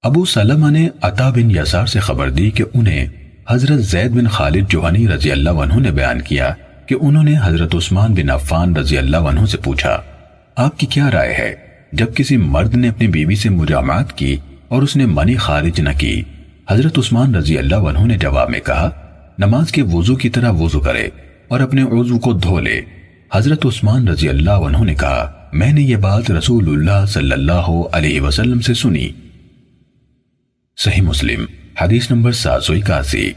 ابو سلمہ نے عطا بن یسار سے خبر دی کہ انہیں حضرت زید بن خالد جوہنی رضی اللہ عنہ نے بیان کیا کہ انہوں نے حضرت عثمان بن عفان رضی اللہ عنہ سے پوچھا، آپ کی کیا رائے ہے جب کسی مرد نے اپنی بیوی سے مجامعت کی اور اس نے منی خارج نہ کی؟ حضرت عثمان رضی اللہ عنہ نے جواب میں کہا، نماز کے وضو کی طرح وضو کرے اور اپنے عضو کو دھو لے۔ حضرت عثمان رضی اللہ عنہ نے کہا، میں نے یہ بات رسول اللہ صلی اللہ علیہ وسلم سے سنی۔ صحیح مسلم حدیث نمبر 781۔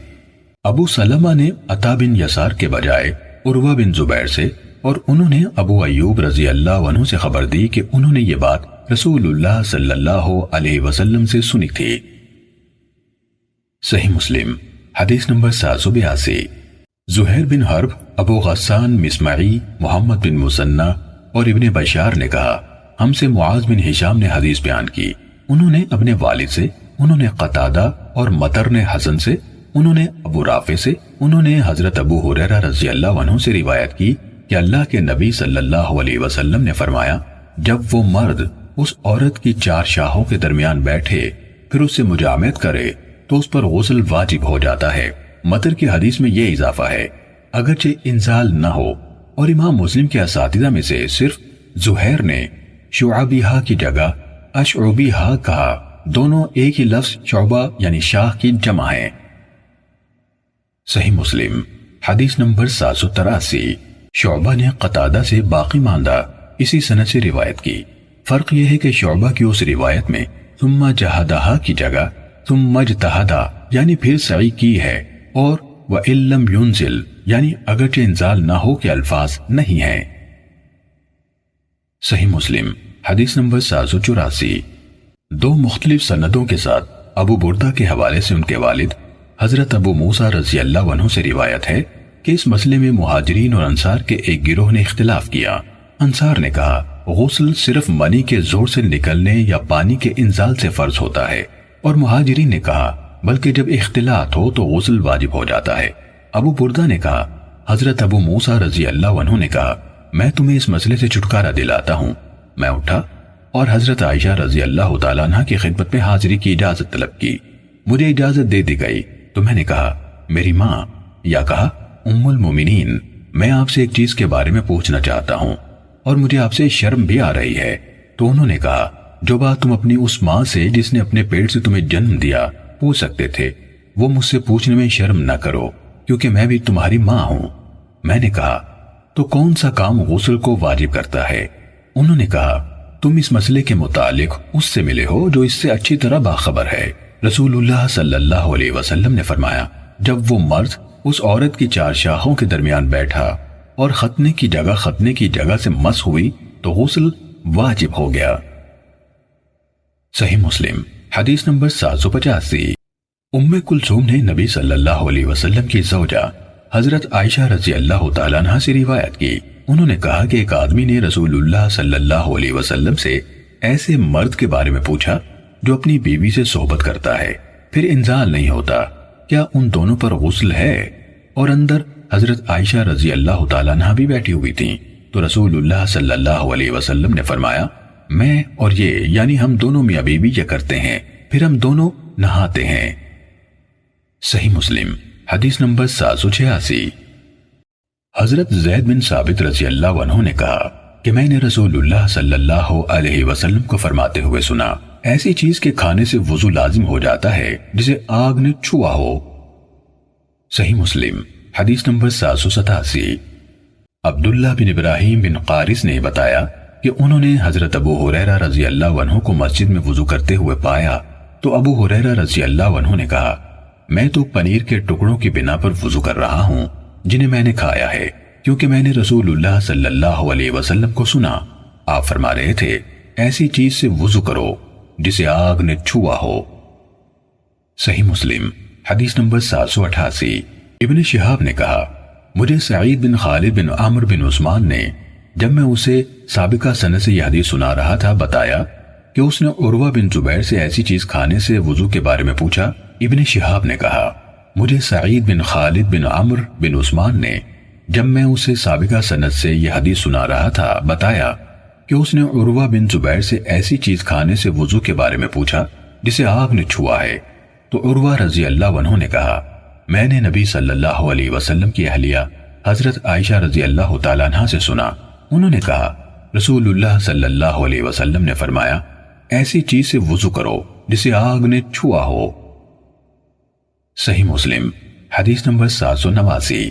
ابو سلمہ نے عطا بن یسار کے بجائے عروہ بن زبیر سے اور انہوں نے ابو ایوب رضی اللہ عنہ سے خبر دی کہ انہوں نے یہ بات رسول اللہ صلی اللہ علیہ وسلم سے سنی تھی۔ صحیح مسلم حدیث نمبر 782۔ زہیر بن حرب، ابو غسان مصمعی، محمد بن مثنی اور ابن بشار نے کہا، ہم سے معاذ بن ہشام نے حدیث بیان کی، انہوں نے اپنے والد سے، انہوں نے قتادہ اور مطر نے حسن سے، انہوں نے ابو رافع سے، انہوں نے حضرت ابو ہریرہ رضی اللہ عنہ سے روایت کی کہ اللہ کے نبی صلی اللہ علیہ وسلم نے فرمایا، جب وہ مرد اس عورت کی 4 شاہوں کے درمیان بیٹھے پھر اس سے مجامعت کرے تو اس پر غسل واجب ہو جاتا ہے۔ مطر کی حدیث میں یہ اضافہ ہے، اگرچہ انزال نہ ہو، اور امام مسلم کے اساتذہ میں سے صرف زہیر نے شعبیہا کی جگہ اشعبیہا کہا، دونوں ایک ہی لفظ شعبہ یعنی شاہ کی جمع ہیں۔ صحیح مسلم حدیث نمبر 783۔ شعبہ نے قتادہ سے باقی ماندہ اسی سند سے روایت کی۔ فرق یہ ہے کہ شعبہ کی اس روایت میں ثم جہدہا کی جگہ ثم اجتہدا یعنی پھر سعی کی ہے، اور وَإِن لَّمْ يُنزِلْ یعنی اگرچہ انزال نہ ہو کے الفاظ نہیں ہیں۔ صحیح مسلم حدیث نمبر 784۔ 2 مختلف سندوں کے ساتھ ابو بردہ کے حوالے سے ان کے والد حضرت ابو موسیٰ رضی اللہ عنہ سے روایت ہے کہ اس مسئلے میں مہاجرین اور انصار کے ایک گروہ نے اختلاف کیا۔ انصار نے کہا، غسل صرف منی کے زور سے نکلنے یا پانی کے انزال سے فرض ہوتا ہے، اور مہاجرین نے کہا بلکہ جب اختلاط ہو تو غسل واجب ہو جاتا ہے۔ ابو بردہ نے کہا، حضرت ابو موسیٰ رضی اللہ عنہ نے کہا، میں تمہیں اس مسئلے سے چھٹکارا دلاتا ہوں۔ میں اٹھا اور حضرت عائشہ رضی اللہ تعالیٰ عنہ کی خدمت میں حاضری کی اجازت طلب کی۔ مجھے اجازت دے دی گئی تو میں نے کہا، میری ماں، یا کہا ام المومنین، میں آپ سے ایک چیز کے بارے میں پوچھنا چاہتا ہوں اور مجھے آپ سے شرم بھی آ رہی ہے۔ تو انہوں نے کہا، جو بات تم اپنی اس ماں سے جس نے اپنے پیٹ سے تمہیں جنم دیا پوچھ سکتے تھے، وہ مجھ سے پوچھنے میں شرم نہ کرو، کیونکہ میں بھی تمہاری ماں ہوں۔ میں نے کہا، تو کون سا کام غسل کو واجب کرتا ہے؟ انہوں نے کہا، تم اس مسئلے کے متعلق اس سے ملے ہو جو اس سے اچھی طرح باخبر ہے۔ رسول اللہ صلی اللہ علیہ وسلم نے فرمایا، جب وہ مرد اس عورت کی 4 شاخوں کے درمیان بیٹھا اور ختنے کی جگہ سے مس ہوئی تو غسل واجب ہو گیا۔ صحیح مسلم حدیث نمبر 785۔ ام کلثوم نے نبی صلی اللہ علیہ وسلم کی زوجہ حضرت عائشہ رضی اللہ تعالیٰ عنہ سے روایت کی، انہوں نے کہا کہ ایک آدمی نے رسول اللہ صلی اللہ علیہ وسلم سے ایسے مرد کے بارے میں پوچھا جو اپنی بیوی سے صحبت کرتا ہے پھر انزال نہیں ہوتا، کیا ان دونوں پر غسل ہے؟ اور اندر حضرت عائشہ رضی اللہ تعالیٰ عنہ بھی بیٹھی ہوئی تھیں، تو رسول اللہ صلی اللہ علیہ وسلم نے فرمایا، میں اور یہ یعنی ہم دونوں میاں بیوی یہ کرتے ہیں، پھر ہم دونوں نہاتے ہیں۔ صحیح مسلم حدیث نمبر 786۔ حضرت زید بن ثابت رضی اللہ عنہ نے کہا کہ میں نے رسول اللہ صلی اللہ علیہ وسلم کو فرماتے ہوئے سنا، ایسی چیز کے کھانے سے وضو لازم ہو جاتا ہے جسے آگ نے چھوا ہو۔ صحیح مسلم حدیث نمبر 787۔ عبداللہ بن ابراہیم بن قارث نے بتایا کہ انہوں نے حضرت ابو ہریرہ رضی اللہ عنہ کو مسجد میں وضو کرتے ہوئے پایا تو ابو ہریرہ رضی اللہ عنہ نے کہا، میں تو پنیر کے ٹکڑوں کی بنا پر وضو کر رہا ہوں جنہیں میں نے کھایا ہے، کیونکہ میں نے رسول اللہ صلی اللہ علیہ وسلم کو سنا، آپ فرما رہے تھے ایسی چیز سے وضو کرو جسے آگ نے چھوا ہو۔ صحیح مسلم حدیث نمبر 788۔ ابن شہاب نے کہا، مجھے سعید بن خالد بن عمرو بن عثمان نے جب میں اسے سابقہ سند سے یہ حدیث سنا رہا تھا بتایا کہ اس نے عروہ بن زبیر سے ایسی چیز کھانے سے وضو کے بارے میں پوچھا۔ ابن شہاب نے کہا، مجھے سعید بن خالد بن عمرو بن عثمان نے جب میں اسے سابقہ سند سے یہ حدیث سنا رہا تھا بتایا کہ اس نے عروہ بن زبیر سے ایسی چیز کھانے سے وضو کے بارے میں پوچھا جسے آگ نے چھوا ہے۔ تو عروہ رضی اللہ عنہ نے کہا میں نے نبی صلی اللہ علیہ وسلم کی اہلیہ حضرت عائشہ رضی اللہ تعالیٰ عنہ سے سنا، انہوں نے کہا رسول اللہ صلی اللہ علیہ وسلم نے فرمایا ایسی چیز سے وضو کرو جسے آگ نے چھوا ہو۔ صحیح مسلم حدیث نمبر 789۔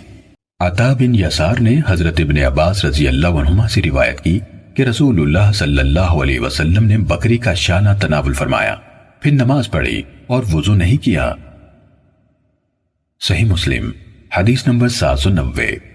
عطا بن یسار نے حضرت ابن عباس رضی اللہ عنہما سے روایت کی کہ رسول اللہ صلی اللہ علیہ وسلم نے بکری کا شانہ تناول فرمایا، پھر نماز پڑھی اور وضو نہیں کیا۔ صحیح مسلم حدیث نمبر 790۔